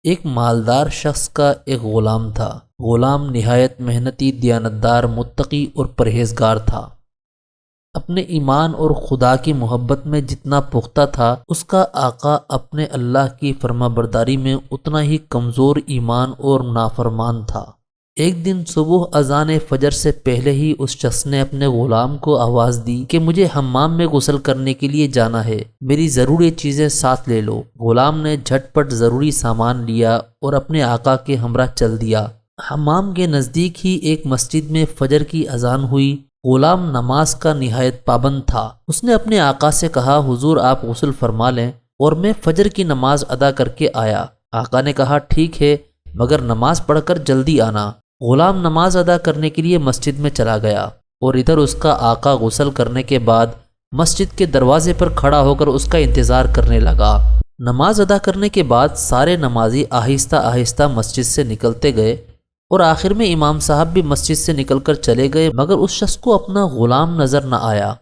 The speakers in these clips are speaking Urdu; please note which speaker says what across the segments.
Speaker 1: ایک مالدار شخص کا ایک غلام تھا۔ غلام نہایت محنتی، دیانتدار، متقی اور پرہیزگار تھا۔ اپنے ایمان اور خدا کی محبت میں جتنا پختہ تھا، اس کا آقا اپنے اللہ کی فرما برداری میں اتنا ہی کمزور ایمان اور نافرمان تھا۔ ایک دن صبح اذان فجر سے پہلے ہی اس شخص نے اپنے غلام کو آواز دی کہ مجھے حمام میں غسل کرنے کے لیے جانا ہے، میری ضروری چیزیں ساتھ لے لو۔ غلام نے جھٹ پٹ ضروری سامان لیا اور اپنے آقا کے ہمراہ چل دیا۔ حمام کے نزدیک ہی ایک مسجد میں فجر کی اذان ہوئی۔ غلام نماز کا نہایت پابند تھا۔ اس نے اپنے آقا سے کہا، حضور آپ غسل فرما لیں اور میں فجر کی نماز ادا کر کے آیا۔ آقا نے کہا، ٹھیک ہے، مگر نماز پڑھ کر جلدی آنا۔ غلام نماز ادا کرنے کے لیے مسجد میں چلا گیا اور ادھر اس کا آقا غسل کرنے کے بعد مسجد کے دروازے پر کھڑا ہو کر اس کا انتظار کرنے لگا۔ نماز ادا کرنے کے بعد سارے نمازی آہستہ آہستہ مسجد سے نکلتے گئے اور آخر میں امام صاحب بھی مسجد سے نکل کر چلے گئے، مگر اس شخص کو اپنا غلام نظر نہ آیا۔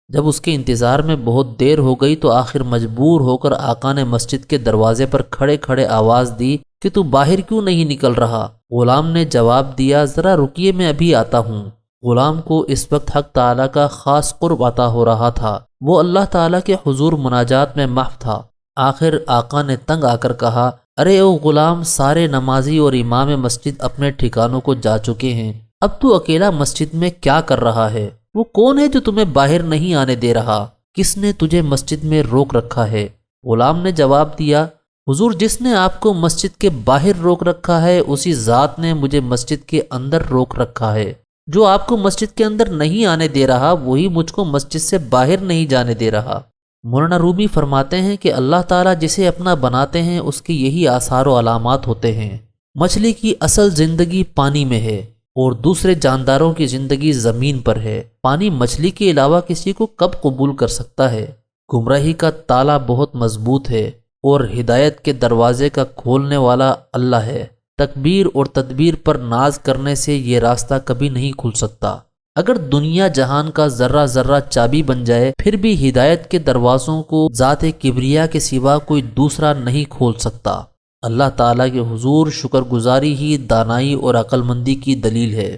Speaker 1: جب اس کے انتظار میں بہت دیر ہو گئی تو آخر مجبور ہو کر آقا نے مسجد کے دروازے پر کھڑے کھڑے آواز دی کہ تو باہر کیوں نہیں نکل رہا؟ غلام نے جواب دیا، ذرا رکیے، میں ابھی آتا ہوں۔ غلام کو اس وقت حق تعالیٰ کا خاص قرب عطا ہو رہا تھا۔ وہ اللہ تعالیٰ کے حضور مناجات میں محو تھا۔ آخر آقا نے تنگ آ کر کہا، ارے او غلام، سارے نمازی اور امام مسجد اپنے ٹھکانوں کو جا چکے ہیں، اب تو اکیلا مسجد میں کیا کر رہا ہے؟ وہ کون ہے جو تمہیں باہر نہیں آنے دے رہا؟ کس نے تجھے مسجد میں روک رکھا ہے؟ غلام نے جواب دیا، حضور جس نے آپ کو مسجد کے باہر روک رکھا ہے اسی ذات نے مجھے مسجد کے اندر روک رکھا ہے۔ جو آپ کو مسجد کے اندر نہیں آنے دے رہا وہی مجھ کو مسجد سے باہر نہیں جانے دے رہا۔ مولانا رومی فرماتے ہیں کہ اللہ تعالیٰ جسے اپنا بناتے ہیں اس کی یہی آثار و علامات ہوتے ہیں۔ مچھلی کی اصل زندگی پانی میں ہے اور دوسرے جانداروں کی زندگی زمین پر ہے۔ پانی مچھلی کے علاوہ کسی کو کب قبول کر سکتا ہے؟ گمراہی کا تالا بہت مضبوط ہے اور ہدایت کے دروازے کا کھولنے والا اللہ ہے۔ تکبیر اور تدبیر پر ناز کرنے سے یہ راستہ کبھی نہیں کھل سکتا۔ اگر دنیا جہان کا ذرہ ذرہ چابی بن جائے پھر بھی ہدایت کے دروازوں کو ذات کبریا کے سوا کوئی دوسرا نہیں کھول سکتا۔ اللہ تعالیٰ کے حضور شکر گزاری ہی دانائی اور عقل مندی کی دلیل ہے۔